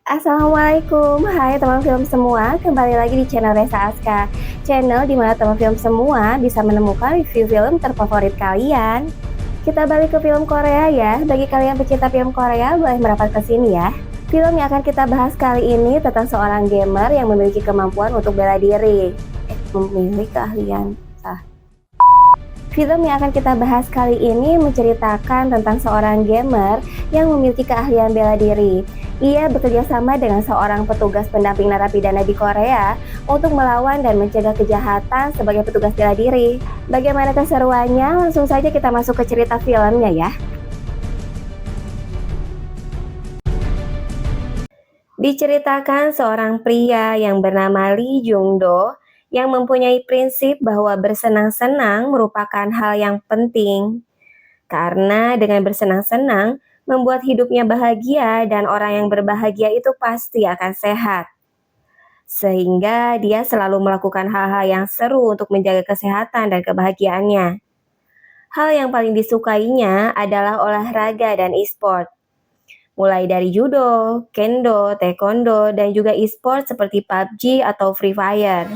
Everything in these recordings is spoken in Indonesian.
Assalamualaikum, hai teman film semua, kembali lagi di channel Resa Aska, channel di mana teman film semua bisa menemukan review film terfavorit kalian. Kita balik ke film Korea ya, bagi kalian pecinta film Korea boleh merapat ke sini ya. Film yang akan kita bahas kali ini tentang seorang gamer yang memiliki kemampuan untuk bela diri. Memiliki keahlian. Film yang akan kita bahas kali ini menceritakan tentang seorang gamer yang memiliki keahlian bela diri. Ia bekerja sama dengan seorang petugas pendamping narapidana di Korea untuk melawan dan mencegah kejahatan sebagai petugas bela diri. Bagaimana keseruannya? Langsung saja kita masuk ke cerita filmnya ya. Diceritakan seorang pria yang bernama Lee Jung-do yang mempunyai prinsip bahwa bersenang-senang merupakan hal yang penting. Karena dengan bersenang-senang membuat hidupnya bahagia dan orang yang berbahagia itu pasti akan sehat. Sehingga dia selalu melakukan hal-hal yang seru untuk menjaga kesehatan dan kebahagiaannya. Hal yang paling disukainya adalah olahraga dan e-sport. Mulai dari judo, kendo, taekwondo, dan juga e-sport seperti PUBG atau Free Fire.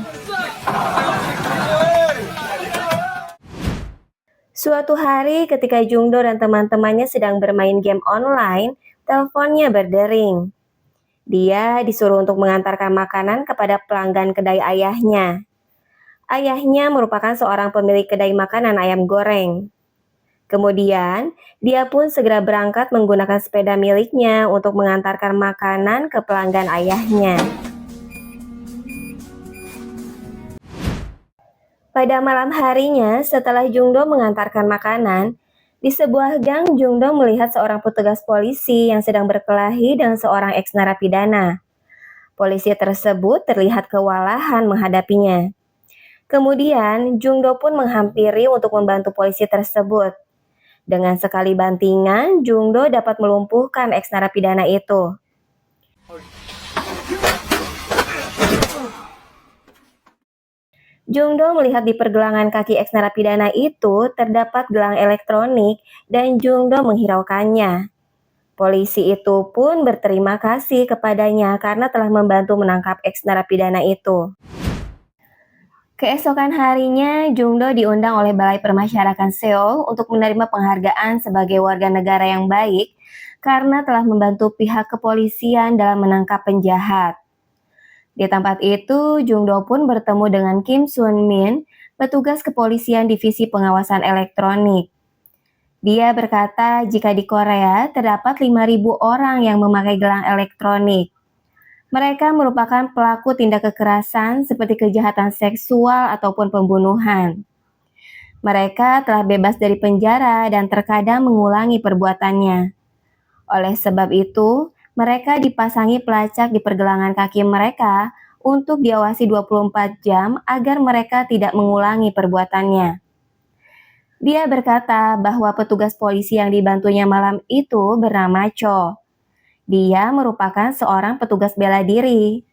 Suatu hari ketika Jungdo dan teman-temannya sedang bermain game online, teleponnya berdering. Dia disuruh untuk mengantarkan makanan kepada pelanggan kedai ayahnya. Ayahnya merupakan seorang pemilik kedai makanan ayam goreng. Kemudian, dia pun segera berangkat menggunakan sepeda miliknya untuk mengantarkan makanan ke pelanggan ayahnya. Pada malam harinya, setelah Jungdo mengantarkan makanan, di sebuah gang Jungdo melihat seorang petugas polisi yang sedang berkelahi dengan seorang ex-narapidana. Polisi tersebut terlihat kewalahan menghadapinya. Kemudian, Jungdo pun menghampiri untuk membantu polisi tersebut. Dengan sekali bantingan, Jungdo dapat melumpuhkan ex-narapidana itu. Jungdo melihat di pergelangan kaki ex-narapidana itu terdapat gelang elektronik dan Jungdo menghiraukannya. Polisi itu pun berterima kasih kepadanya karena telah membantu menangkap ex-narapidana itu. Keesokan harinya, Jungdo diundang oleh Balai Permasyarakatan Seoul untuk menerima penghargaan sebagai warga negara yang baik karena telah membantu pihak kepolisian dalam menangkap penjahat. Di tempat itu, Jungdo pun bertemu dengan Kim Sun Min, petugas kepolisian divisi pengawasan elektronik. Dia berkata jika di Korea terdapat 5.000 orang yang memakai gelang elektronik. Mereka merupakan pelaku tindak kekerasan seperti kejahatan seksual ataupun pembunuhan. Mereka telah bebas dari penjara dan terkadang mengulangi perbuatannya. Oleh sebab itu, mereka dipasangi pelacak di pergelangan kaki mereka untuk diawasi 24 jam agar mereka tidak mengulangi perbuatannya. Dia berkata bahwa petugas polisi yang dibantunya malam itu bernama Cho. Dia merupakan seorang petugas bela diri.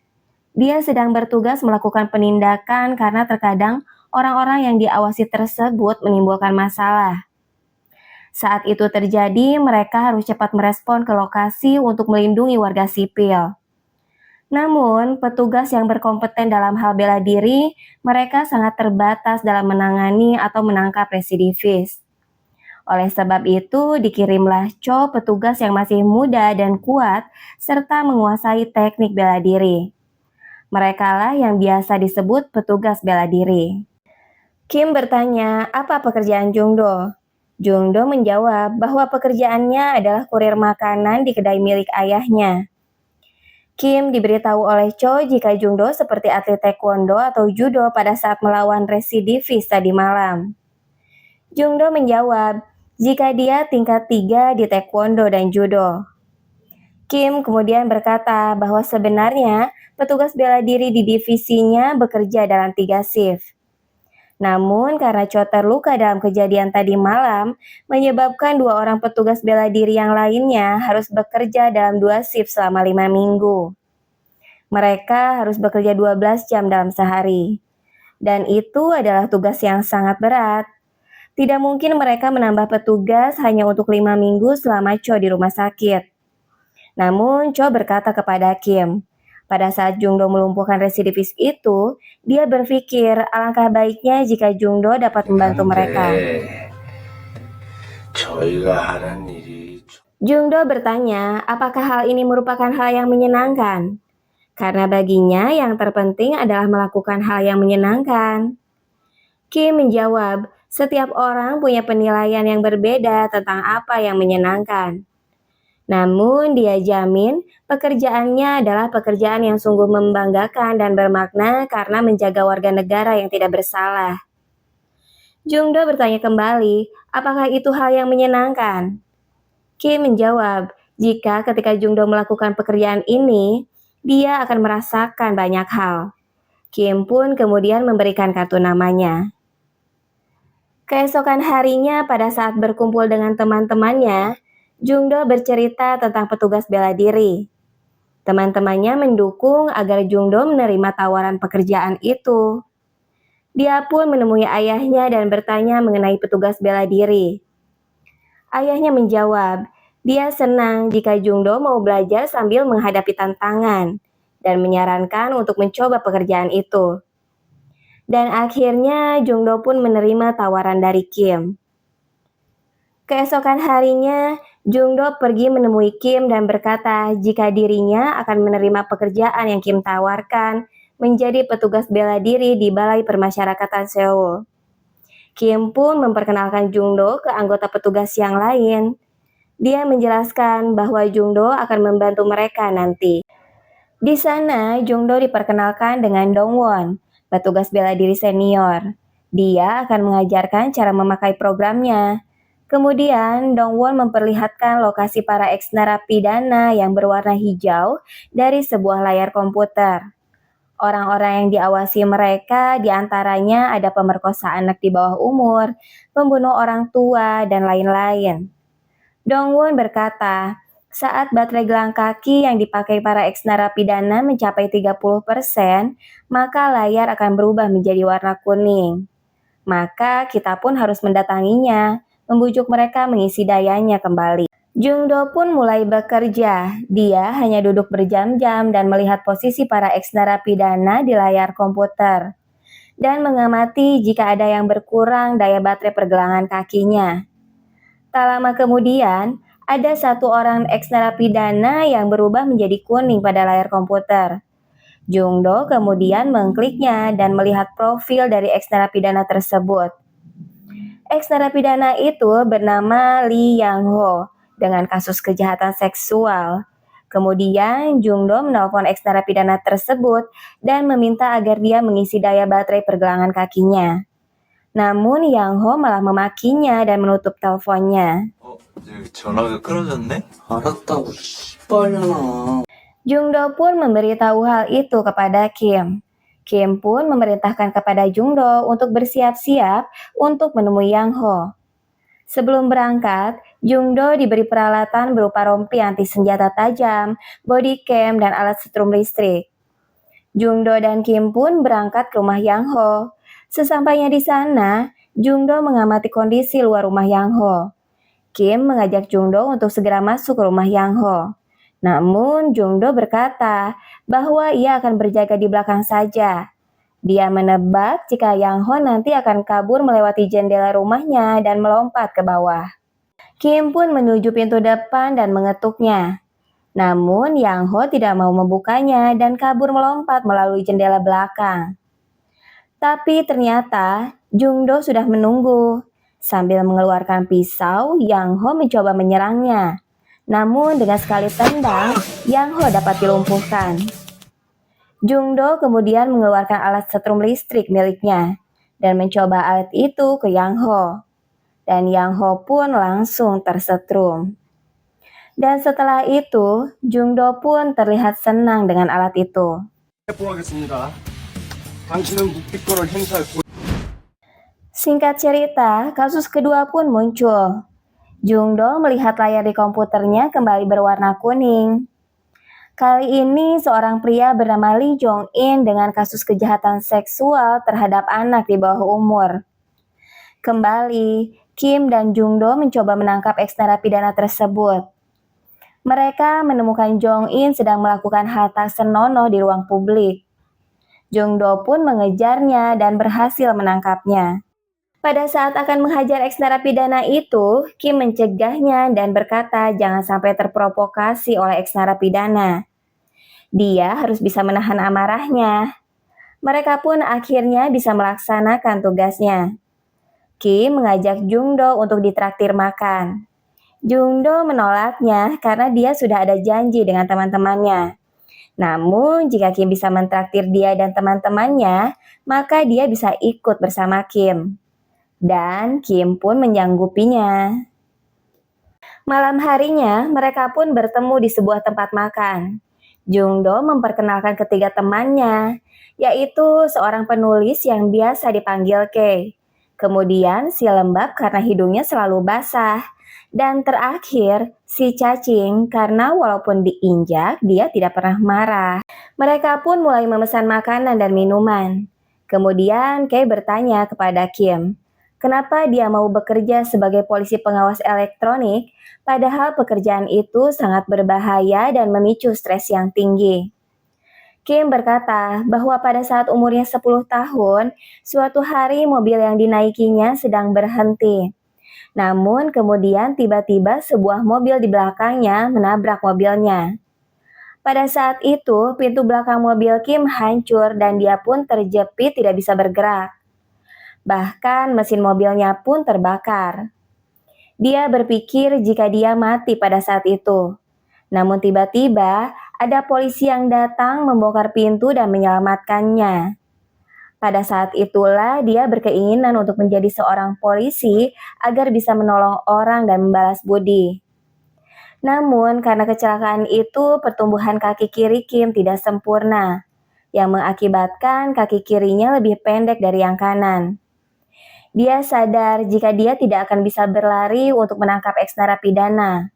Dia sedang bertugas melakukan penindakan karena terkadang orang-orang yang diawasi tersebut menimbulkan masalah. Saat itu terjadi, mereka harus cepat merespon ke lokasi untuk melindungi warga sipil. Namun, petugas yang berkompeten dalam hal bela diri, mereka sangat terbatas dalam menangani atau menangkap residivis. Oleh sebab itu, dikirimlah Cho, petugas yang masih muda dan kuat, serta menguasai teknik bela diri. Merekalah yang biasa disebut petugas bela diri. Kim bertanya, apa pekerjaan Jungdo? Jungdo menjawab bahwa pekerjaannya adalah kurir makanan di kedai milik ayahnya. Kim diberitahu oleh Cho jika Jungdo seperti atlet taekwondo atau judo pada saat melawan residivis tadi malam. Jungdo menjawab, jika dia tingkat 3 di taekwondo dan judo. Kim kemudian berkata bahwa sebenarnya petugas bela diri di divisinya bekerja dalam 3 shift. Namun karena Cho terluka dalam kejadian tadi malam, menyebabkan 2 orang petugas bela diri yang lainnya harus bekerja dalam 2 shift selama 5 minggu. Mereka harus bekerja 12 jam dalam sehari. Dan itu adalah tugas yang sangat berat. Tidak mungkin mereka menambah petugas hanya untuk 5 minggu selama Cho di rumah sakit. Namun Cho berkata kepada Kim, pada saat Jungdo melumpuhkan residivis itu, dia berpikir alangkah baiknya jika Jungdo dapat membantu mereka. 저희가 하는 일이 Jungdo bertanya, apakah hal ini merupakan hal yang menyenangkan? Karena baginya yang terpenting adalah melakukan hal yang menyenangkan. Kim menjawab, setiap orang punya penilaian yang berbeda tentang apa yang menyenangkan. Namun dia jamin pekerjaannya adalah pekerjaan yang sungguh membanggakan dan bermakna karena menjaga warga negara yang tidak bersalah. Jungdo bertanya kembali, apakah itu hal yang menyenangkan? Kim menjawab, jika ketika Jungdo melakukan pekerjaan ini, dia akan merasakan banyak hal. Kim pun kemudian memberikan kartu namanya. Keesokan harinya pada saat berkumpul dengan teman-temannya, Jungdo bercerita tentang petugas bela diri. Teman-temannya mendukung agar Jungdo menerima tawaran pekerjaan itu. Dia pun menemui ayahnya dan bertanya mengenai petugas bela diri. Ayahnya menjawab, dia senang jika Jungdo mau belajar sambil menghadapi tantangan dan menyarankan untuk mencoba pekerjaan itu. Dan akhirnya Jungdo pun menerima tawaran dari Kim. Keesokan harinya, Jungdo pergi menemui Kim dan berkata jika dirinya akan menerima pekerjaan yang Kim tawarkan menjadi petugas bela diri di Balai Permasyarakatan Seoul. Kim pun memperkenalkan Jungdo ke anggota petugas yang lain. Dia menjelaskan bahwa Jungdo akan membantu mereka nanti. Di sana, Jungdo diperkenalkan dengan Dongwon, petugas bela diri senior. Dia akan mengajarkan cara memakai programnya. Kemudian, Dongwon memperlihatkan lokasi para ex-narapidana yang berwarna hijau dari sebuah layar komputer. Orang-orang yang diawasi mereka diantaranya ada pemerkosa anak di bawah umur, pembunuh orang tua, dan lain-lain. Dongwon berkata, saat baterai gelang kaki yang dipakai para ex-narapidana mencapai 30%, maka layar akan berubah menjadi warna kuning. Maka kita pun harus mendatanginya, membujuk mereka mengisi dayanya kembali. Jungdo pun mulai bekerja. Dia hanya duduk berjam-jam dan melihat posisi para ex-narapidana di layar komputer dan mengamati jika ada yang berkurang daya baterai pergelangan kakinya. Tak lama kemudian, ada satu orang ex-narapidana yang berubah menjadi kuning pada layar komputer. Jungdo kemudian mengkliknya dan melihat profil dari ex-narapidana tersebut. Ex-narapidana itu bernama Lee Yang-ho dengan kasus kejahatan seksual. Kemudian Jungdo menelpon ex-narapidana tersebut dan meminta agar dia mengisi daya baterai pergelangan kakinya. Namun Yang-ho malah memakinya dan menutup teleponnya. 전화가 끊어졌네? 알았다고 씨발려나. Jungdo pun memberitahu hal itu kepada Kim. Kim pun memerintahkan kepada Jungdo untuk bersiap-siap untuk menemui Yang Ho. Sebelum berangkat, Jungdo diberi peralatan berupa rompi anti senjata tajam, body cam, dan alat setrum listrik. Jungdo dan Kim pun berangkat ke rumah Yang Ho. Sesampainya di sana, Jungdo mengamati kondisi luar rumah Yang Ho. Kim mengajak Jungdo untuk segera masuk ke rumah Yang Ho. Namun Jungdo berkata bahwa ia akan berjaga di belakang saja. Dia menebak jika Yang Ho nanti akan kabur melewati jendela rumahnya dan melompat ke bawah. Kim pun menuju pintu depan dan mengetuknya. Namun Yang Ho tidak mau membukanya dan kabur melompat melalui jendela belakang. Tapi ternyata Jungdo sudah menunggu. Sambil mengeluarkan pisau, Yang Ho mencoba menyerangnya. Namun dengan sekali tendang, Yang Ho dapat dilumpuhkan. Jungdo kemudian mengeluarkan alat setrum listrik miliknya dan mencoba alat itu ke Yang Ho. Dan Yang Ho pun langsung tersetrum. Dan setelah itu, Jungdo pun terlihat senang dengan alat itu. Singkat cerita, kasus kedua pun muncul. Jungdo melihat layar di komputernya kembali berwarna kuning. Kali ini seorang pria bernama Lee Jong-in dengan kasus kejahatan seksual terhadap anak di bawah umur. Kembali, Kim dan Jungdo mencoba menangkap ex-narapidana tersebut. Mereka menemukan Jong In sedang melakukan hal tak senonoh di ruang publik. Jung Do pun mengejarnya dan berhasil menangkapnya. Pada saat akan menghajar eks-narapidana itu, Kim mencegahnya dan berkata jangan sampai terprovokasi oleh eks-narapidana. Dia harus bisa menahan amarahnya. Mereka pun akhirnya bisa melaksanakan tugasnya. Kim mengajak Jung Do untuk ditraktir makan. Jung Do menolaknya karena dia sudah ada janji dengan teman-temannya. Namun, jika Kim bisa mentraktir dia dan teman-temannya, maka dia bisa ikut bersama Kim. Dan Kim pun menyanggupinya. Malam harinya, mereka pun bertemu di sebuah tempat makan. Jung Do memperkenalkan ketiga temannya, yaitu seorang penulis yang biasa dipanggil Kei. Kemudian si lembab karena hidungnya selalu basah. Dan terakhir, si cacing karena walaupun diinjak, dia tidak pernah marah. Mereka pun mulai memesan makanan dan minuman. Kemudian Kei bertanya kepada Kim, kenapa dia mau bekerja sebagai polisi pengawas elektronik, padahal pekerjaan itu sangat berbahaya dan memicu stres yang tinggi. Kim berkata bahwa pada saat umurnya 10 tahun, suatu hari mobil yang dinaikinya sedang berhenti. Namun kemudian tiba-tiba sebuah mobil di belakangnya menabrak mobilnya. Pada saat itu, pintu belakang mobil Kim hancur dan dia pun terjepit tidak bisa bergerak. Bahkan mesin mobilnya pun terbakar. Dia berpikir jika dia mati pada saat itu. Namun tiba-tiba ada polisi yang datang membongkar pintu dan menyelamatkannya. Pada saat itulah dia berkeinginan untuk menjadi seorang polisi agar bisa menolong orang dan membalas budi. Namun karena kecelakaan itu pertumbuhan kaki kiri Kim tidak sempurna, yang mengakibatkan kaki kirinya lebih pendek dari yang kanan. Dia sadar jika dia tidak akan bisa berlari untuk menangkap eks-narapidana.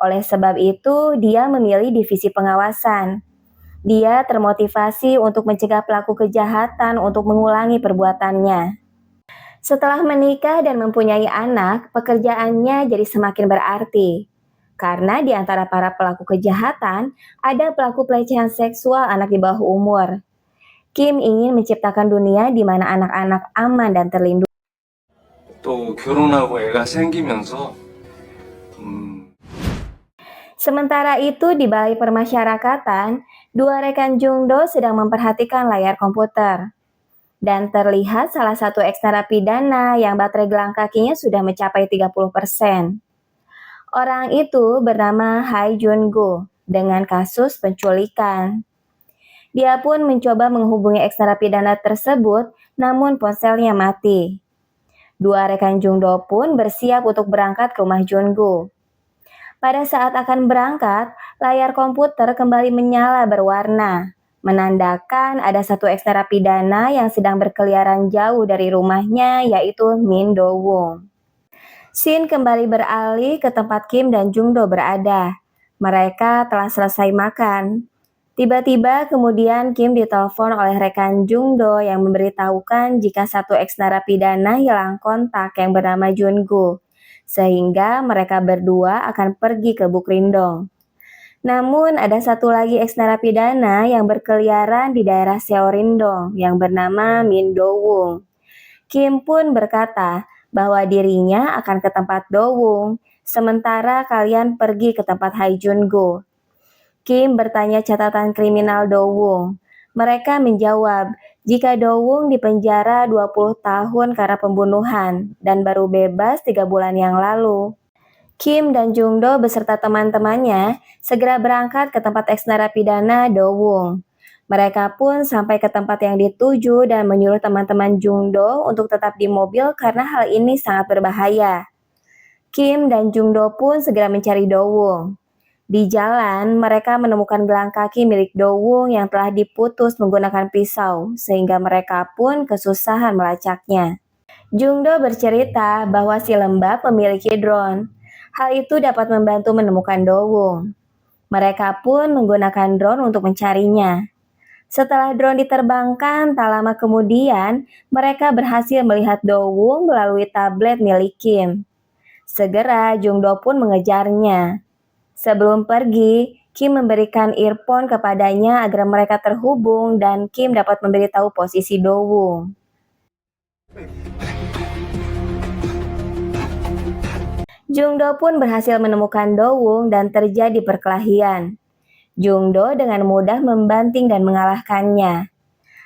Oleh sebab itu, dia memilih divisi pengawasan. Dia termotivasi untuk mencegah pelaku kejahatan untuk mengulangi perbuatannya. Setelah menikah dan mempunyai anak, pekerjaannya jadi semakin berarti. Karena di antara para pelaku kejahatan, ada pelaku pelecehan seksual anak di bawah umur. Kim ingin menciptakan dunia di mana anak-anak aman dan terlindungi. 또 결혼하고 애가 생기면서 Sementara itu di Balai Permasyarakatan, dua rekan Jung Do sedang memperhatikan layar komputer. Dan terlihat salah satu eks-narapidana yang baterai gelang kakinya sudah mencapai 30%. Orang itu bernama Hai Jun Go dengan kasus penculikan. Dia pun mencoba menghubungi eks-narapidana tersebut, namun ponselnya mati. Dua rekan Jung Do pun bersiap untuk berangkat ke rumah Jun Go. Pada saat akan berangkat, layar komputer kembali menyala berwarna, menandakan ada satu eks-narapidana yang sedang berkeliaran jauh dari rumahnya, yaitu Min Do Woong. Scene kembali beralih ke tempat Kim dan Jung Do berada. Mereka telah selesai makan. Tiba-tiba kemudian Kim ditelepon oleh rekan Jung Do yang memberitahukan jika satu eks-narapidana hilang kontak yang bernama Jun Go, sehingga mereka berdua akan pergi ke Bukrindong. Namun ada satu lagi eks-narapidana yang berkeliaran di daerah Seorindong yang bernama Min Do Woong. Kim pun berkata bahwa dirinya akan ke tempat Do Woong, sementara kalian pergi ke tempat Hai Jun Go. Kim bertanya catatan kriminal Do Woong. Mereka menjawab jika Do Woong dipenjara 20 tahun karena pembunuhan dan baru bebas 3 bulan yang lalu. Kim dan Jung Do beserta teman-temannya segera berangkat ke tempat eks-narapidana Do Woong. Mereka pun sampai ke tempat yang dituju dan menyuruh teman-teman Jung Do untuk tetap di mobil karena hal ini sangat berbahaya. Kim dan Jung Do pun segera mencari Do Woong. Di jalan, mereka menemukan gelang kaki milik Do Woong yang telah diputus menggunakan pisau, sehingga mereka pun kesusahan melacaknya. Jung Do bercerita bahwa si lembab memiliki drone. Hal itu dapat membantu menemukan Do Woong. Mereka pun menggunakan drone untuk mencarinya. Setelah drone diterbangkan, tak lama kemudian, mereka berhasil melihat Do Woong melalui tablet milik Kim. Segera Jung Do pun mengejarnya. Sebelum pergi, Kim memberikan earphone kepadanya agar mereka terhubung dan Kim dapat memberitahu posisi Do-woong. Jungdo pun berhasil menemukan Do-woong dan terjadi perkelahian. Jungdo dengan mudah membanting dan mengalahkannya.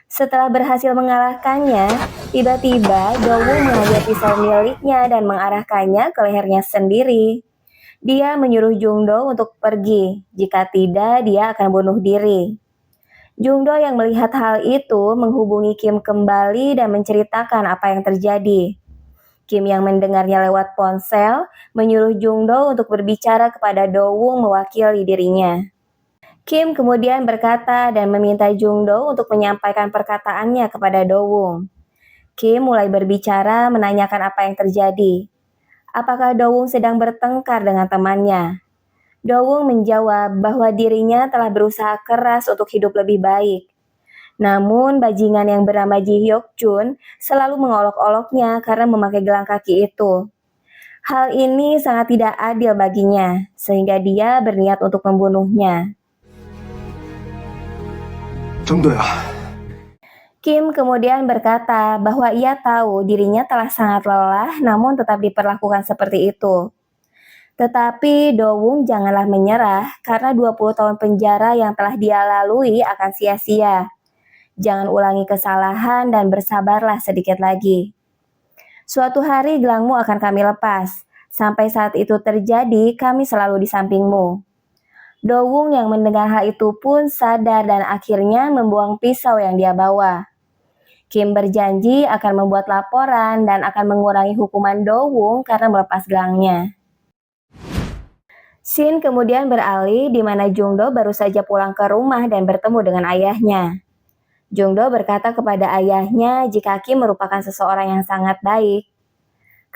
Setelah berhasil mengalahkannya, tiba-tiba Do-woong mengambil pisau miliknya dan mengarahkannya ke lehernya sendiri. Dia menyuruh Jungdo untuk pergi, jika tidak dia akan bunuh diri. Jungdo yang melihat hal itu menghubungi Kim kembali dan menceritakan apa yang terjadi. Kim yang mendengarnya lewat ponsel menyuruh Jungdo untuk berbicara kepada Do-woong mewakili dirinya. Kim kemudian berkata dan meminta Jungdo untuk menyampaikan perkataannya kepada Do-woong. Kim mulai berbicara menanyakan apa yang terjadi. Apakah Do-woong sedang bertengkar dengan temannya? Do-woong menjawab bahwa dirinya telah berusaha keras untuk hidup lebih baik. Namun bajingan yang bernama Ji Hyuk-jun selalu mengolok-oloknya karena memakai gelang kaki itu. Hal ini sangat tidak adil baginya, sehingga dia berniat untuk membunuhnya. 정도야. Kim kemudian berkata bahwa ia tahu dirinya telah sangat lelah namun tetap diperlakukan seperti itu. Tetapi Do-woong janganlah menyerah karena 20 tahun penjara yang telah dia lalui akan sia-sia. Jangan ulangi kesalahan dan bersabarlah sedikit lagi. Suatu hari gelangmu akan kami lepas. Sampai saat itu terjadi, kami selalu di sampingmu. Do-woong yang mendengar hal itu pun sadar dan akhirnya membuang pisau yang dia bawa. Kim berjanji akan membuat laporan dan akan mengurangi hukuman Do-woong karena melepas gelangnya. Scene kemudian beralih di mana Jungdo baru saja pulang ke rumah dan bertemu dengan ayahnya. Jungdo berkata kepada ayahnya jika Kim merupakan seseorang yang sangat baik.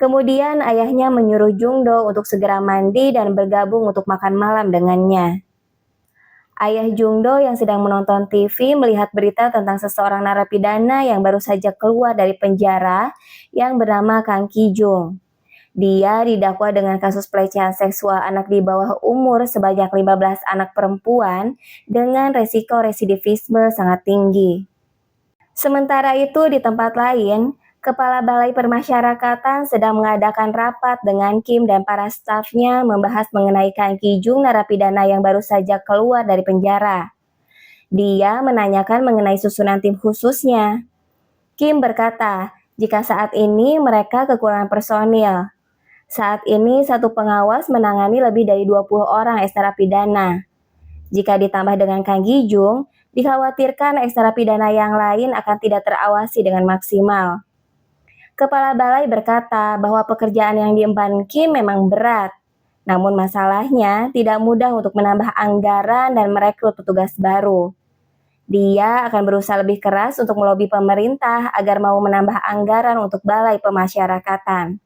Kemudian ayahnya menyuruh Jungdo untuk segera mandi dan bergabung untuk makan malam dengannya. Ayah Jungdo yang sedang menonton TV melihat berita tentang seseorang narapidana yang baru saja keluar dari penjara yang bernama Kang Ki-jung. Dia didakwa dengan kasus pelecehan seksual anak di bawah umur sebanyak 15 anak perempuan dengan resiko residivisme sangat tinggi. Sementara itu di tempat lain, Kepala Balai Permasyarakatan sedang mengadakan rapat dengan Kim dan para stafnya membahas mengenai Kang Ki-jung narapidana yang baru saja keluar dari penjara. Dia menanyakan mengenai susunan tim khususnya. Kim berkata, jika saat ini mereka kekurangan personil. Saat ini satu pengawas menangani lebih dari 20 orang ekstrapidana. Jika ditambah dengan Kang Ki-jung, dikhawatirkan ekstrapidana yang lain akan tidak terawasi dengan maksimal. Kepala balai berkata bahwa pekerjaan yang diemban Kim memang berat. Namun masalahnya tidak mudah untuk menambah anggaran dan merekrut petugas baru. Dia akan berusaha lebih keras untuk melobi pemerintah agar mau menambah anggaran untuk balai pemasyarakatan.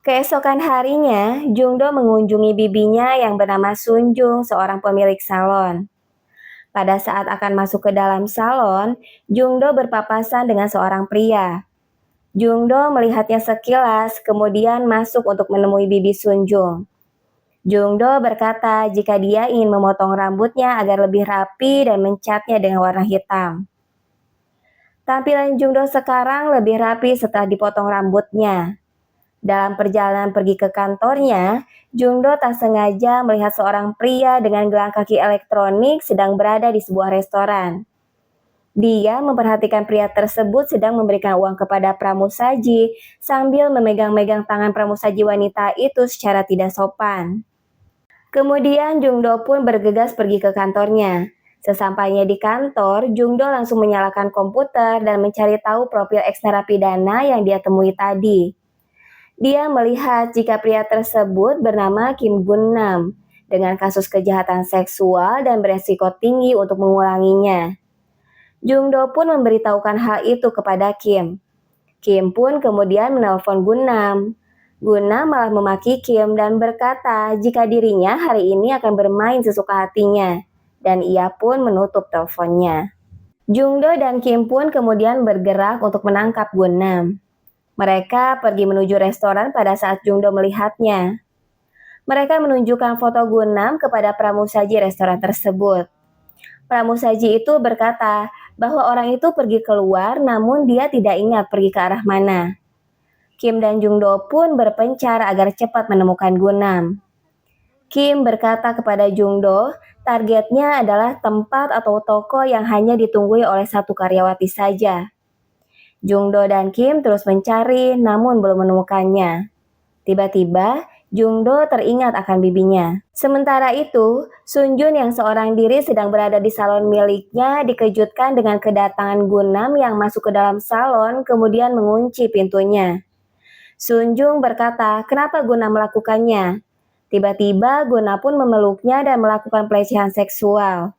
Keesokan harinya, Jungdo mengunjungi bibinya yang bernama Sunjung, seorang pemilik salon. Pada saat akan masuk ke dalam salon, Jungdo berpapasan dengan seorang pria. Jungdo melihatnya sekilas, kemudian masuk untuk menemui bibi Sunjung. Jungdo berkata jika dia ingin memotong rambutnya agar lebih rapi dan mencatnya dengan warna hitam. Tampilan Jungdo sekarang lebih rapi setelah dipotong rambutnya. Dalam perjalanan pergi ke kantornya, Jungdo tak sengaja melihat seorang pria dengan gelang kaki elektronik sedang berada di sebuah restoran. Dia memperhatikan pria tersebut sedang memberikan uang kepada pramusaji sambil memegang-megang tangan pramusaji wanita itu secara tidak sopan. Kemudian Jungdo pun bergegas pergi ke kantornya. Sesampainya di kantor, Jungdo langsung menyalakan komputer dan mencari tahu profil ex-narapidana yang dia temui tadi. Dia melihat jika pria tersebut bernama Kim Gun-nam dengan kasus kejahatan seksual dan beresiko tinggi untuk mengulanginya. Jungdo pun memberitahukan hal itu kepada Kim. Kim pun kemudian menelpon Gun-nam. Gun-nam malah memaki Kim dan berkata jika dirinya hari ini akan bermain sesuka hatinya, dan ia pun menutup teleponnya. Jungdo dan Kim pun kemudian bergerak untuk menangkap Gun-nam. Mereka pergi menuju restoran pada saat Jungdo melihatnya. Mereka menunjukkan foto Gunam kepada pramusaji restoran tersebut. Pramusaji itu berkata bahwa orang itu pergi keluar namun dia tidak ingat pergi ke arah mana. Kim dan Jungdo pun berpencar agar cepat menemukan Gunam. Kim berkata kepada Jungdo, targetnya adalah tempat atau toko yang hanya ditunggui oleh satu karyawati saja. Jungdo dan Kim terus mencari namun belum menemukannya. Tiba-tiba, Jungdo teringat akan bibinya. Sementara itu, Sunjun yang seorang diri sedang berada di salon miliknya dikejutkan dengan kedatangan Gunam yang masuk ke dalam salon kemudian mengunci pintunya. Sunjung berkata, kenapa Gunam melakukannya? Tiba-tiba Gunam pun memeluknya dan melakukan pelecehan seksual.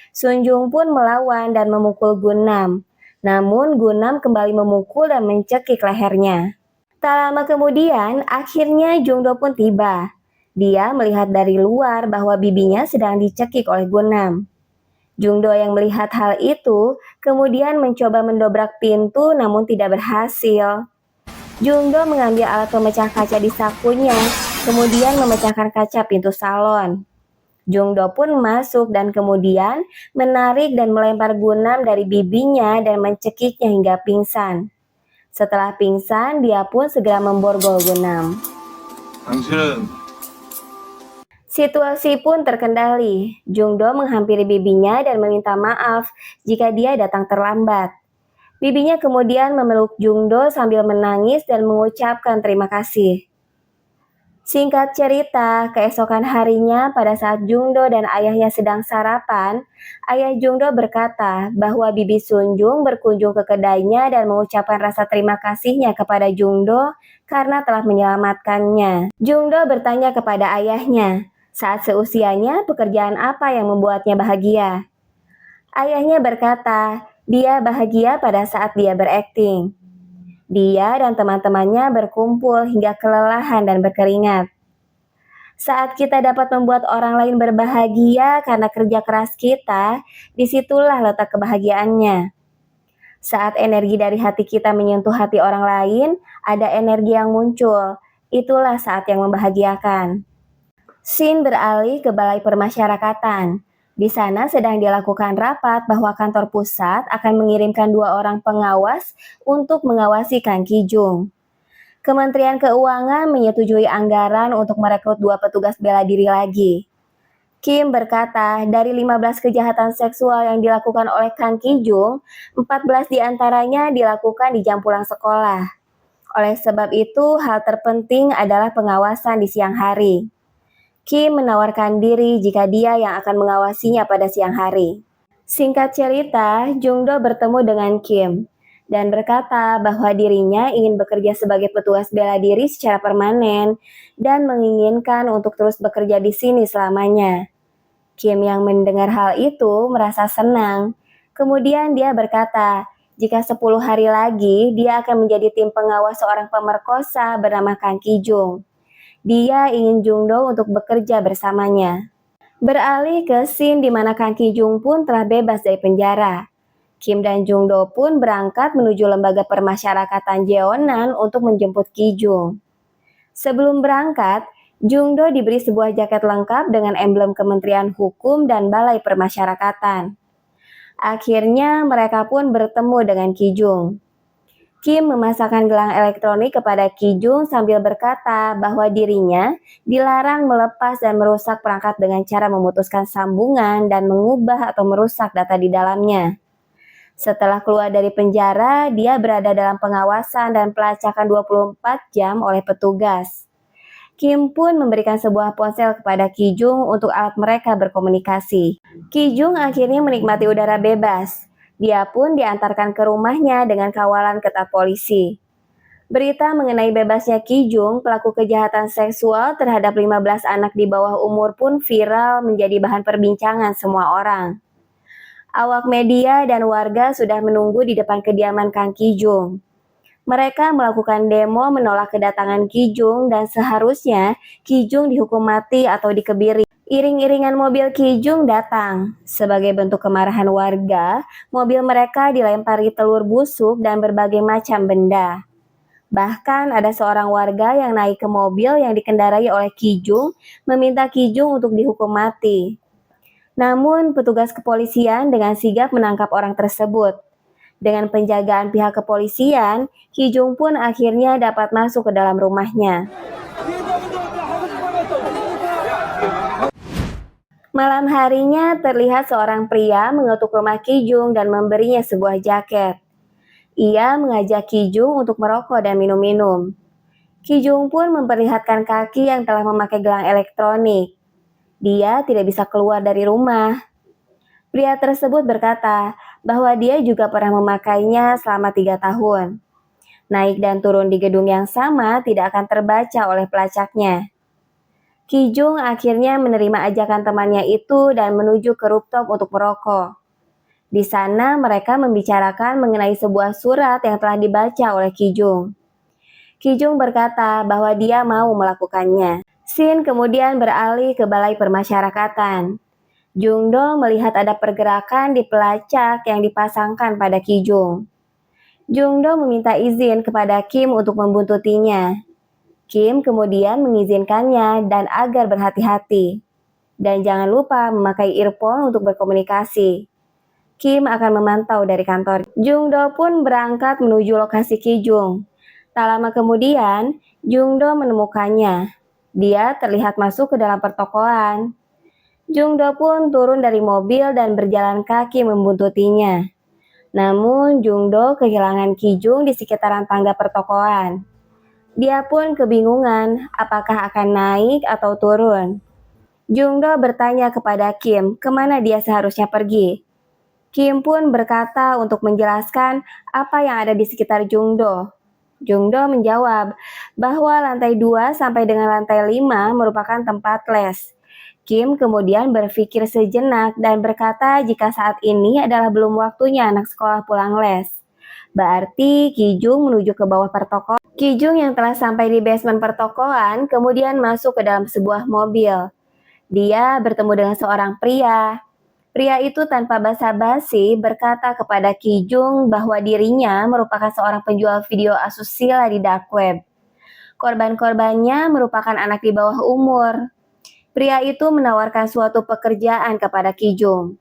Sunjung pun melawan dan memukul Gunam. Namun Gunam kembali memukul dan mencekik lehernya. Tak lama kemudian, akhirnya Jungdo pun tiba. Dia melihat dari luar bahwa bibinya sedang dicekik oleh Gunam. Jungdo yang melihat hal itu, kemudian mencoba mendobrak pintu namun tidak berhasil. Jungdo mengambil alat pemecah kaca di sakunya, kemudian memecahkan kaca pintu salon. Jungdo pun masuk dan kemudian menarik dan melempar Gunam dari bibinya dan mencekiknya hingga pingsan. Setelah pingsan, dia pun segera memborgol Gunam. 당신은 Situasi pun terkendali. Jungdo menghampiri bibinya dan meminta maaf jika dia datang terlambat. Bibinya kemudian memeluk Jungdo sambil menangis dan mengucapkan terima kasih. Singkat cerita, keesokan harinya pada saat Jungdo dan ayahnya sedang sarapan, ayah Jungdo berkata bahwa bibi Sunjung berkunjung ke kedainya dan mengucapkan rasa terima kasihnya kepada Jungdo karena telah menyelamatkannya. Jungdo bertanya kepada ayahnya, saat seusianya pekerjaan apa yang membuatnya bahagia? Ayahnya berkata, dia bahagia pada saat dia berakting. Dia dan teman-temannya berkumpul hingga kelelahan dan berkeringat. Saat kita dapat membuat orang lain berbahagia karena kerja keras kita, disitulah letak kebahagiaannya. Saat energi dari hati kita menyentuh hati orang lain, ada energi yang muncul. Itulah saat yang membahagiakan. Scene beralih ke Balai Permasyarakatan. Di sana sedang dilakukan rapat bahwa kantor pusat akan mengirimkan 2 orang pengawas untuk mengawasi Kang Ki-jung. Kementerian Keuangan menyetujui anggaran untuk merekrut 2 petugas bela diri lagi. Kim berkata, dari 15 kejahatan seksual yang dilakukan oleh Kang Ki-jung, 14 diantaranya dilakukan di jam pulang sekolah. Oleh sebab itu, hal terpenting adalah pengawasan di siang hari. Kim menawarkan diri jika dia yang akan mengawasinya pada siang hari. Singkat cerita, Jungdo bertemu dengan Kim dan berkata bahwa dirinya ingin bekerja sebagai petugas bela diri secara permanen dan menginginkan untuk terus bekerja di sini selamanya. Kim yang mendengar hal itu merasa senang. Kemudian dia berkata, jika 10 hari lagi dia akan menjadi tim pengawas seorang pemerkosa bernama Kang Ki-jung. Dia ingin Jungdo untuk bekerja bersamanya. Beralih ke scene di mana Kang Ki-jung pun telah bebas dari penjara. Kim dan Jungdo pun berangkat menuju lembaga permasyarakatan Jeonan untuk menjemput Ki-jung. Sebelum berangkat, Jungdo diberi sebuah jaket lengkap dengan emblem Kementerian Hukum dan Balai Permasyarakatan. Akhirnya mereka pun bertemu dengan Ki-jung. Kim memasangkan gelang elektronik kepada Ki-jung sambil berkata bahwa dirinya dilarang melepas dan merusak perangkat dengan cara memutuskan sambungan dan mengubah atau merusak data di dalamnya. Setelah keluar dari penjara, dia berada dalam pengawasan dan pelacakan 24 jam oleh petugas. Kim pun memberikan sebuah ponsel kepada Ki-jung untuk alat mereka berkomunikasi. Ki-jung akhirnya menikmati udara bebas. Dia pun diantarkan ke rumahnya dengan kawalan ketat polisi. Berita mengenai bebasnya Ki-jung, pelaku kejahatan seksual terhadap 15 anak di bawah umur pun viral menjadi bahan perbincangan semua orang. Awak media dan warga sudah menunggu di depan kediaman Kang Ki-jung. Mereka melakukan demo menolak kedatangan Ki-jung dan seharusnya Ki-jung dihukum mati atau dikebiri. Iring-iringan mobil Ki-jung datang. Sebagai bentuk kemarahan warga, mobil mereka dilempari telur busuk dan berbagai macam benda. Bahkan ada seorang warga yang naik ke mobil yang dikendarai oleh Ki Jung meminta Ki Jung untuk dihukum mati. Namun petugas kepolisian dengan sigap menangkap orang tersebut. Dengan penjagaan pihak kepolisian, Ki Jung pun akhirnya dapat masuk ke dalam rumahnya. Malam harinya terlihat seorang pria mengetuk rumah Ki Jung dan memberinya sebuah jaket. Ia mengajak Ki Jung untuk merokok dan minum-minum. Ki Jung pun memperlihatkan kaki yang telah memakai gelang elektronik. Dia tidak bisa keluar dari rumah. Pria tersebut berkata bahwa dia juga pernah memakainya selama 3 tahun. Naik dan turun di gedung yang sama tidak akan terbaca oleh pelacaknya. Ki Jung akhirnya menerima ajakan temannya itu dan menuju ke rooftop untuk merokok. Di sana mereka membicarakan mengenai sebuah surat yang telah dibaca oleh Ki Jung. Ki Jung berkata bahwa dia mau melakukannya. Scene kemudian beralih ke balai permasyarakatan. Jung Do melihat ada pergerakan di pelacak yang dipasangkan pada Ki Jung. Jung Do meminta izin kepada Kim untuk membuntutinya. Kim kemudian mengizinkannya dan agar berhati-hati. Dan jangan lupa memakai earphone untuk berkomunikasi. Kim akan memantau dari kantor. Jung Do pun berangkat menuju lokasi Ki Jung. Tak lama kemudian, Jung Do menemukannya. Dia terlihat masuk ke dalam pertokoan. Jung Do pun turun dari mobil dan berjalan kaki membuntutinya. Namun Jung Do kehilangan Ki Jung di sekitaran tangga pertokoan. Dia pun kebingungan apakah akan naik atau turun. Jung Do bertanya kepada Kim kemana dia seharusnya pergi. Kim pun berkata untuk menjelaskan apa yang ada di sekitar Jung Do. Jung Do menjawab bahwa lantai 2 sampai dengan lantai 5 merupakan tempat les. Kim kemudian berpikir sejenak dan berkata jika saat ini adalah belum waktunya anak sekolah pulang les. Berarti Ki Jung menuju ke bawah pertokoan. Ki Jung yang telah sampai di basement pertokoan kemudian masuk ke dalam sebuah mobil. Dia bertemu dengan seorang pria. Pria itu tanpa basa-basi berkata kepada Ki Jung bahwa dirinya merupakan seorang penjual video asusila di dark web. Korban-korbannya merupakan anak di bawah umur. Pria itu menawarkan suatu pekerjaan kepada Ki Jung.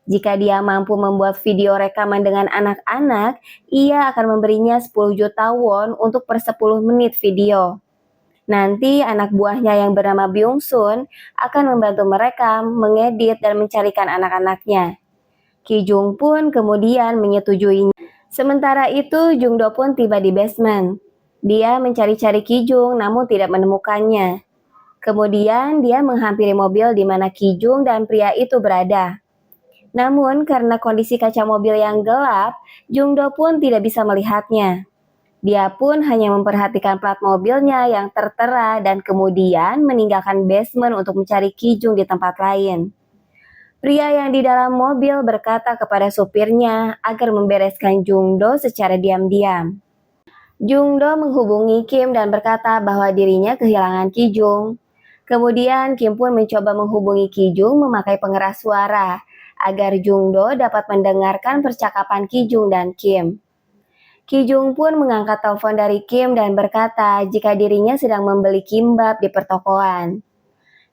Jika dia mampu membuat video rekaman dengan anak-anak, ia akan memberinya 10 juta won untuk per 10 menit video. Nanti anak buahnya yang bernama Byung Sun akan membantu mereka mengedit dan mencarikan anak-anaknya. Ki Jung pun kemudian menyetujuinya. Sementara itu Jung Do pun tiba di basement. Dia mencari-cari Ki Jung namun tidak menemukannya. Kemudian dia menghampiri mobil di mana Ki Jung dan pria itu berada. Namun karena kondisi kaca mobil yang gelap, Jung Do pun tidak bisa melihatnya. Dia pun hanya memperhatikan plat mobilnya yang tertera dan kemudian meninggalkan basement untuk mencari Ki Jung di tempat lain. Pria yang di dalam mobil berkata kepada supirnya agar membereskan Jung Do secara diam-diam. Jung Do menghubungi Kim dan berkata bahwa dirinya kehilangan Ki Jung. Kemudian Kim pun mencoba menghubungi Ki Jung memakai pengeras suara agar Jung Do dapat mendengarkan percakapan Ki Jung dan Kim. Ki Jung pun mengangkat telepon dari Kim dan berkata jika dirinya sedang membeli kimbap di pertokoan.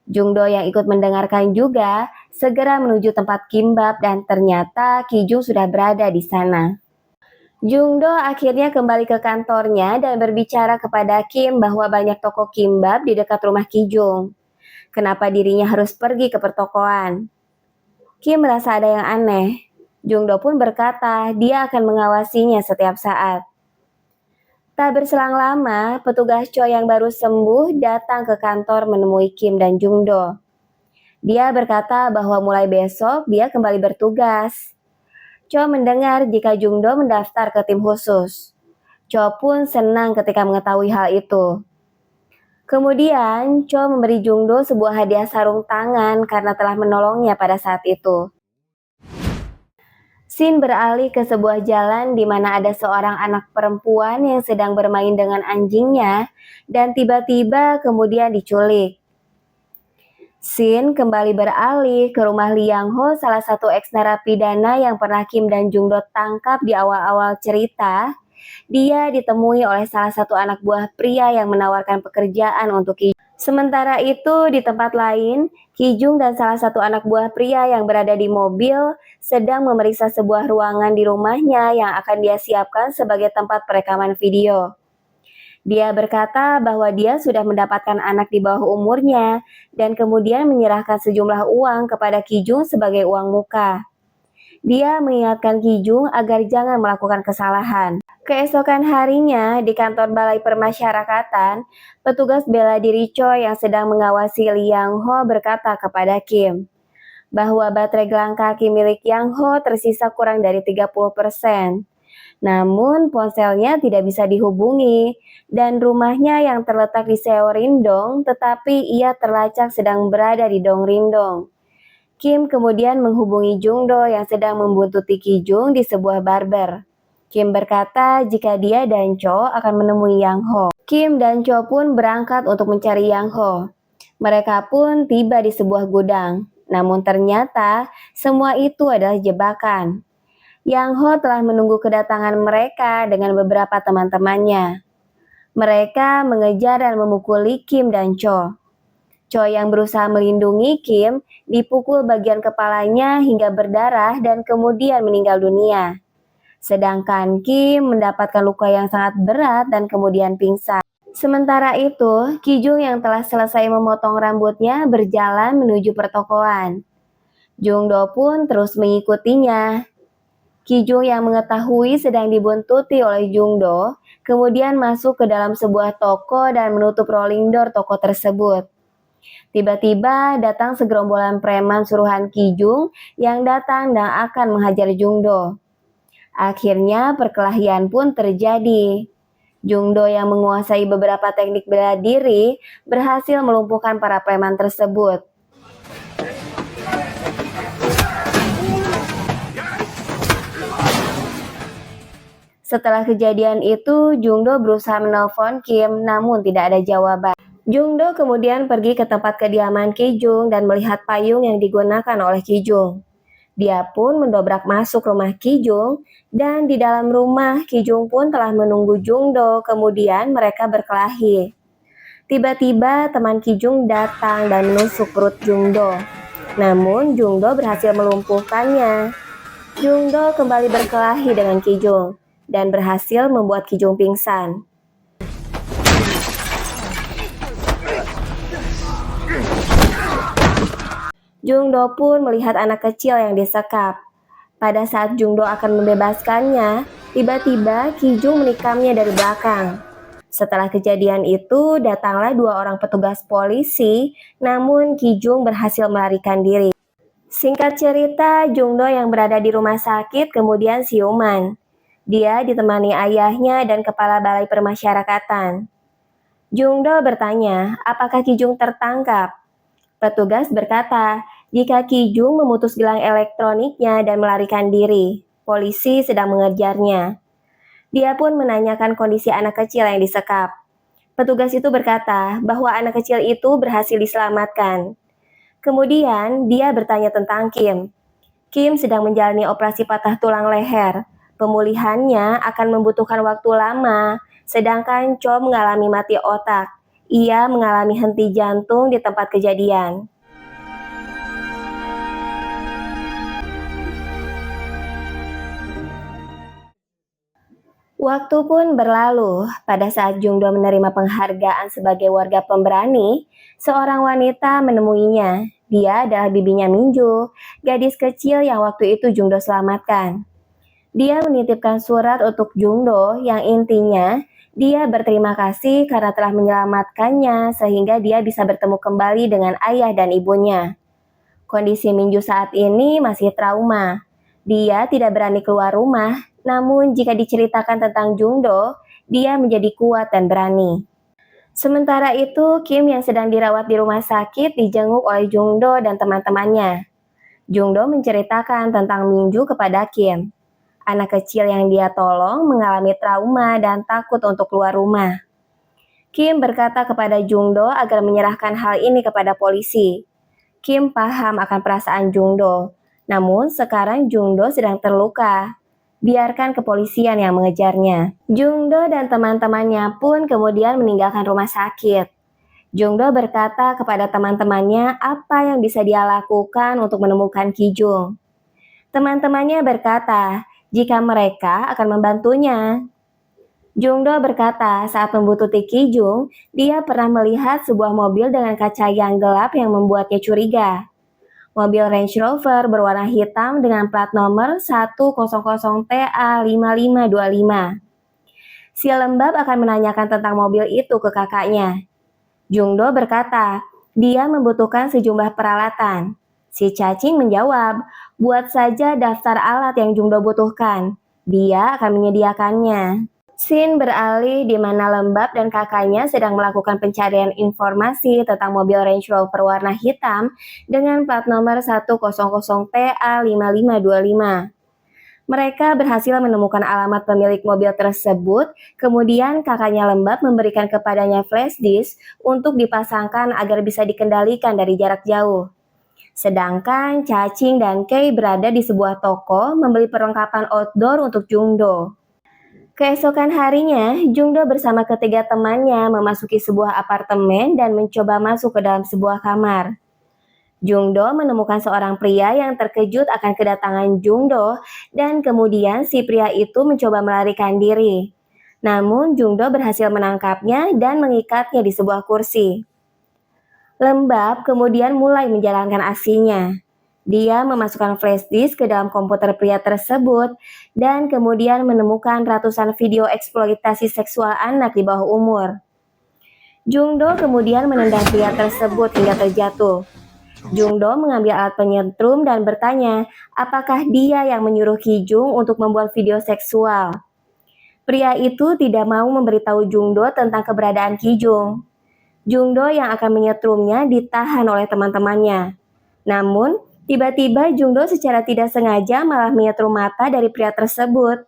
Jung Do yang ikut mendengarkan juga segera menuju tempat kimbap dan ternyata Ki Jung sudah berada di sana. Jung Do akhirnya kembali ke kantornya dan berbicara kepada Kim bahwa banyak toko kimbap di dekat rumah Ki Jung. Kenapa dirinya harus pergi ke pertokoan? Kim merasa ada yang aneh. Jung Do pun berkata dia akan mengawasinya setiap saat. Tak berselang lama, petugas Cho yang baru sembuh datang ke kantor menemui Kim dan Jung Do. Dia berkata bahwa mulai besok dia kembali bertugas. Cho mendengar jika Jung Do mendaftar ke tim khusus. Cho pun senang ketika mengetahui hal itu. Kemudian, Cho memberi Jung Do sebuah hadiah sarung tangan karena telah menolongnya pada saat itu. Scene beralih ke sebuah jalan di mana ada seorang anak perempuan yang sedang bermain dengan anjingnya dan tiba-tiba kemudian diculik. Scene kembali beralih ke rumah Liang Ho, salah satu eks narapidana yang pernah Kim dan Jung Do tangkap di awal-awal cerita, dia ditemui oleh salah satu anak buah pria yang menawarkan pekerjaan untuk Kijung. Sementara itu, di tempat lain, Kijung dan salah satu anak buah pria yang berada di mobil sedang memeriksa sebuah ruangan di rumahnya yang akan dia siapkan sebagai tempat perekaman video. Dia berkata bahwa dia sudah mendapatkan anak di bawah umurnya dan kemudian menyerahkan sejumlah uang kepada Kijung sebagai uang muka. Dia mengingatkan Kijung agar jangan melakukan kesalahan. Keesokan harinya, di kantor Balai Permasyarakatan, petugas bela diri Choi yang sedang mengawasi Liang Ho berkata kepada Kim bahwa baterai gelang kaki milik Yang Ho tersisa kurang dari 30%. Namun ponselnya tidak bisa dihubungi dan rumahnya yang terletak di Seorindong tetapi ia terlacak sedang berada di Dongrindong. Kim kemudian menghubungi Jungdo yang sedang membuntuti Kijung di sebuah barber. Kim berkata jika dia dan Cho akan menemui Yang Ho. Kim dan Cho pun berangkat untuk mencari Yang Ho. Mereka pun tiba di sebuah gudang. Namun ternyata semua itu adalah jebakan. Yang Ho telah menunggu kedatangan mereka dengan beberapa teman-temannya. Mereka mengejar dan memukuli Kim dan Cho. Cho yang berusaha melindungi Kim dipukul bagian kepalanya hingga berdarah dan kemudian meninggal dunia. Sedangkan Kim mendapatkan luka yang sangat berat dan kemudian pingsan. Sementara itu, Kijung yang telah selesai memotong rambutnya berjalan menuju pertokoan. Jungdo pun terus mengikutinya. Kijung yang mengetahui sedang dibuntuti oleh Jungdo, kemudian masuk ke dalam sebuah toko dan menutup rolling door toko tersebut. Tiba-tiba datang segerombolan preman suruhan Kijung yang datang dan akan menghajar Jungdo. Akhirnya perkelahian pun terjadi. Jungdo yang menguasai beberapa teknik bela diri berhasil melumpuhkan para preman tersebut. Setelah kejadian itu, Jungdo berusaha menelpon Kim namun tidak ada jawaban. Jungdo kemudian pergi ke tempat kediaman Kijung dan melihat payung yang digunakan oleh Kijung. Dia pun mendobrak masuk rumah Kijung dan di dalam rumah Kijung pun telah menunggu Jungdo, kemudian mereka berkelahi. Tiba-tiba teman Kijung datang dan menusuk perut Jungdo. Namun Jungdo berhasil melumpuhkannya. Jungdo kembali berkelahi dengan Kijung dan berhasil membuat Kijung pingsan. Jungdo pun melihat anak kecil yang disekap. Pada saat Jungdo akan membebaskannya, tiba-tiba Kijung menikamnya dari belakang. Setelah kejadian itu, datanglah 2 orang petugas polisi, namun Kijung berhasil melarikan diri. Singkat cerita, Jungdo yang berada di rumah sakit kemudian siuman. Dia ditemani ayahnya dan kepala Balai Permasyarakatan. Jungdo bertanya, apakah Kijung tertangkap? Petugas berkata, jika Kijung memutus gelang elektroniknya dan melarikan diri, polisi sedang mengejarnya. Dia pun menanyakan kondisi anak kecil yang disekap. Petugas itu berkata bahwa anak kecil itu berhasil diselamatkan. Kemudian dia bertanya tentang Kim. Kim sedang menjalani operasi patah tulang leher. Pemulihannya akan membutuhkan waktu lama, sedangkan Cho mengalami mati otak. Ia mengalami henti jantung di tempat kejadian. Waktu pun berlalu. Pada saat Jungdo menerima penghargaan sebagai warga pemberani, seorang wanita menemuinya. Dia adalah bibinya Minju, gadis kecil yang waktu itu Jungdo selamatkan. Dia menitipkan surat untuk Jungdo yang intinya dia berterima kasih karena telah menyelamatkannya sehingga dia bisa bertemu kembali dengan ayah dan ibunya. Kondisi Minju saat ini masih trauma. Dia tidak berani keluar rumah, namun jika diceritakan tentang Jungdo, dia menjadi kuat dan berani. Sementara itu, Kim yang sedang dirawat di rumah sakit dijenguk oleh Jungdo dan teman-temannya. Jungdo menceritakan tentang Minju kepada Kim. Anak kecil yang dia tolong mengalami trauma dan takut untuk keluar rumah. Kim berkata kepada Jungdo agar menyerahkan hal ini kepada polisi. Kim paham akan perasaan Jungdo, namun sekarang Jungdo sedang terluka. biarkan kepolisian yang mengejarnya. Jungdo dan teman-temannya pun kemudian meninggalkan rumah sakit. Jungdo berkata kepada teman-temannya apa yang bisa dia lakukan untuk menemukan Kijung. Teman-temannya berkata jika mereka akan membantunya. Jungdo berkata saat membuntuti Kijung, dia pernah melihat sebuah mobil dengan kaca yang gelap yang membuatnya curiga. Mobil Range Rover berwarna hitam dengan plat nomor 100TA5525. Si lembab akan menanyakan tentang mobil itu ke kakaknya. Jungdo berkata, dia membutuhkan sejumlah peralatan. Si cacing menjawab, buat saja daftar alat yang Jungdo butuhkan. Dia akan menyediakannya. Scene beralih di mana Lembab dan kakaknya sedang melakukan pencarian informasi tentang mobil Range Rover warna hitam dengan plat nomor 100TA5525. Mereka berhasil menemukan alamat pemilik mobil tersebut, kemudian kakaknya Lembab memberikan kepadanya flash disk untuk dipasangkan agar bisa dikendalikan dari jarak jauh. Sedangkan Cacing dan Kei berada di sebuah toko membeli perlengkapan outdoor untuk Jungdo. Keesokan harinya, Jungdo bersama ketiga temannya memasuki sebuah apartemen dan mencoba masuk ke dalam sebuah kamar. Jungdo menemukan seorang pria yang terkejut akan kedatangan Jungdo dan kemudian si pria itu mencoba melarikan diri. Namun Jungdo berhasil menangkapnya dan mengikatnya di sebuah kursi. Lembab kemudian mulai menjalankan aksinya. Dia memasukkan flash disk ke dalam komputer pria tersebut dan kemudian menemukan ratusan video eksploitasi seksual anak di bawah umur. Jungdo kemudian menendang pria tersebut hingga terjatuh. Jungdo mengambil alat penyetrum dan bertanya apakah dia yang menyuruh Kijung untuk membuat video seksual. Pria itu tidak mau memberitahu Jungdo tentang keberadaan Kijung. Jungdo yang akan menyetrumnya ditahan oleh teman-temannya. Namun, tiba-tiba Jungdo secara tidak sengaja malah menyetrum mata dari pria tersebut.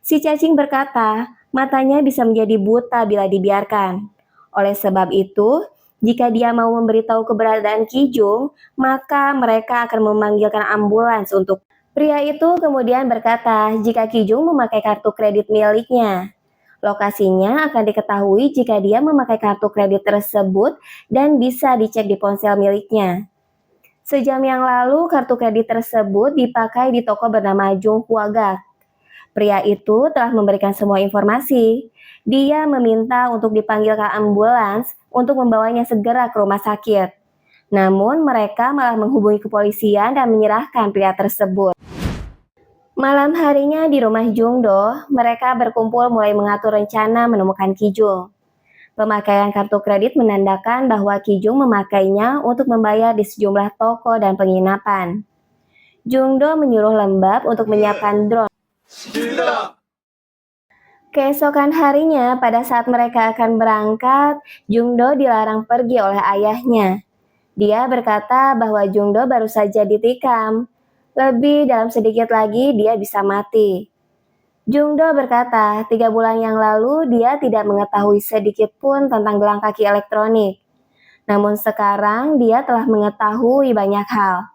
Si cacing berkata, matanya bisa menjadi buta bila dibiarkan. Oleh sebab itu, jika dia mau memberitahu keberadaan Kijung, maka mereka akan memanggilkan ambulans untuk. Pria itu kemudian berkata jika Kijung memakai kartu kredit miliknya. Lokasinya akan diketahui jika dia memakai kartu kredit tersebut dan bisa dicek di ponsel miliknya. Sejam yang lalu, kartu kredit tersebut dipakai di toko bernama Jung Huagak. Pria itu telah memberikan semua informasi. Dia meminta untuk dipanggilkan ambulans untuk membawanya segera ke rumah sakit. Namun mereka malah menghubungi kepolisian dan menyerahkan pria tersebut. Malam harinya di rumah Jungdo, mereka berkumpul mulai mengatur rencana menemukan Kijung. Pemakaian kartu kredit menandakan bahwa Kijung memakainya untuk membayar di sejumlah toko dan penginapan. Jungdo menyuruh Lembab untuk menyiapkan drone. Keesokan harinya, pada saat mereka akan berangkat, Jungdo dilarang pergi oleh ayahnya. Dia berkata bahwa Jungdo baru saja ditikam. Lebih dalam sedikit lagi dia bisa mati. Jungdo berkata 3 bulan yang lalu dia tidak mengetahui sedikit pun tentang gelang kaki elektronik. Namun sekarang dia telah mengetahui banyak hal.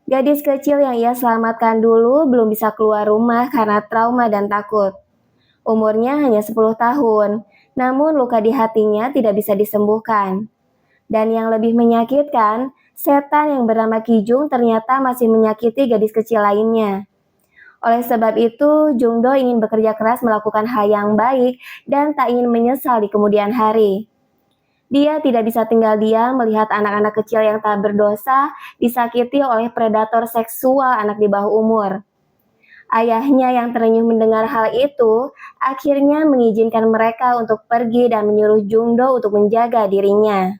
Gadis kecil yang ia selamatkan dulu belum bisa keluar rumah karena trauma dan takut. Umurnya hanya 10 tahun, namun luka di hatinya tidak bisa disembuhkan. Dan yang lebih menyakitkan, setan yang bernama Kijung ternyata masih menyakiti gadis kecil lainnya. Oleh sebab itu, Jungdo ingin bekerja keras melakukan hal yang baik dan tak ingin menyesal di kemudian hari. Dia tidak bisa tinggal diam melihat anak-anak kecil yang tak berdosa disakiti oleh predator seksual anak di bawah umur. Ayahnya yang terenyuh mendengar hal itu, akhirnya mengizinkan mereka untuk pergi dan menyuruh Jungdo untuk menjaga dirinya.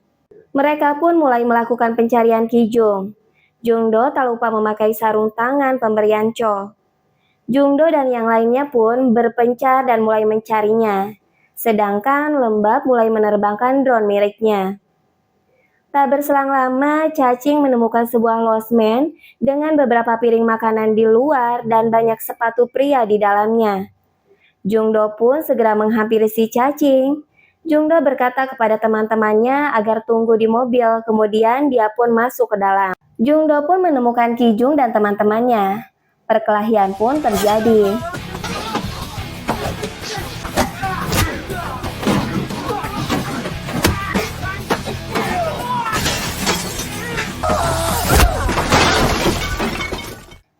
Mereka pun mulai melakukan pencarian Kijung. Jungdo tak lupa memakai sarung tangan pemberian Cho. Jungdo dan yang lainnya pun berpencar dan mulai mencarinya. Sedangkan Lembab mulai menerbangkan drone miliknya. Tak berselang lama, Cacing menemukan sebuah losmen dengan beberapa piring makanan di luar dan banyak sepatu pria di dalamnya. Jungdo pun segera menghampiri si Cacing. Jungdo berkata kepada teman-temannya agar tunggu di mobil, kemudian dia pun masuk ke dalam. Jungdo pun menemukan Kijung dan teman-temannya. Perkelahian pun terjadi.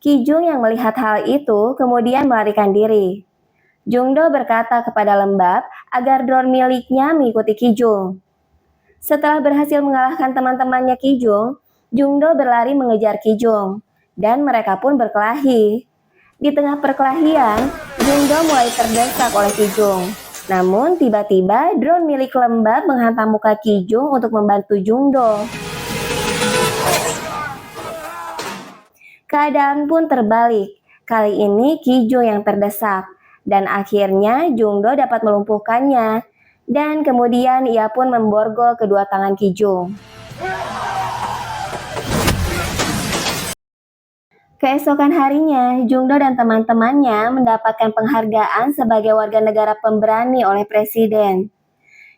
Kijung yang melihat hal itu kemudian melarikan diri. Jungdo berkata kepada Lembab agar drone miliknya mengikuti Kijung. Setelah berhasil mengalahkan teman-temannya Kijung, Jungdo berlari mengejar Kijung, dan mereka pun berkelahi. Di tengah perkelahian, Jungdo mulai terdesak oleh Kijung. Namun tiba-tiba drone milik Lembab menghantam muka Kijung untuk membantu Jungdo. Keadaan pun terbalik. Kali ini Kijung yang terdesak. Dan akhirnya Jungdo dapat melumpuhkannya. Dan kemudian ia pun memborgol kedua tangan Kijung. Keesokan harinya, Jungdo dan teman-temannya mendapatkan penghargaan sebagai warga negara pemberani oleh Presiden.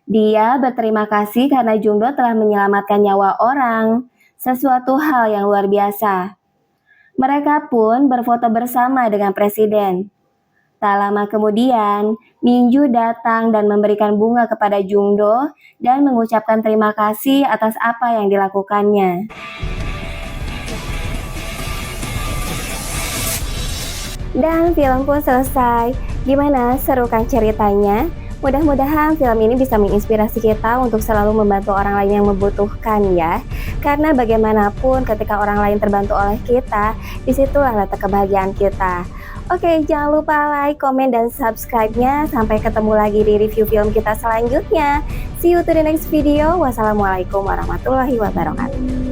Dia berterima kasih karena Jungdo telah menyelamatkan nyawa orang, sesuatu hal yang luar biasa. Mereka pun berfoto bersama dengan Presiden. Tak lama kemudian, Minju datang dan memberikan bunga kepada Jungdo dan mengucapkan terima kasih atas apa yang dilakukannya. Dan film pun selesai. Gimana, seru kan ceritanya? Mudah-mudahan film ini bisa menginspirasi kita untuk selalu membantu orang lain yang membutuhkan ya. Karena bagaimanapun ketika orang lain terbantu oleh kita, disitulah letak kebahagiaan kita. Oke, jangan lupa like, komen, dan subscribe-nya. Sampai ketemu lagi di review film kita selanjutnya. See you to the next video. Wassalamualaikum warahmatullahi wabarakatuh.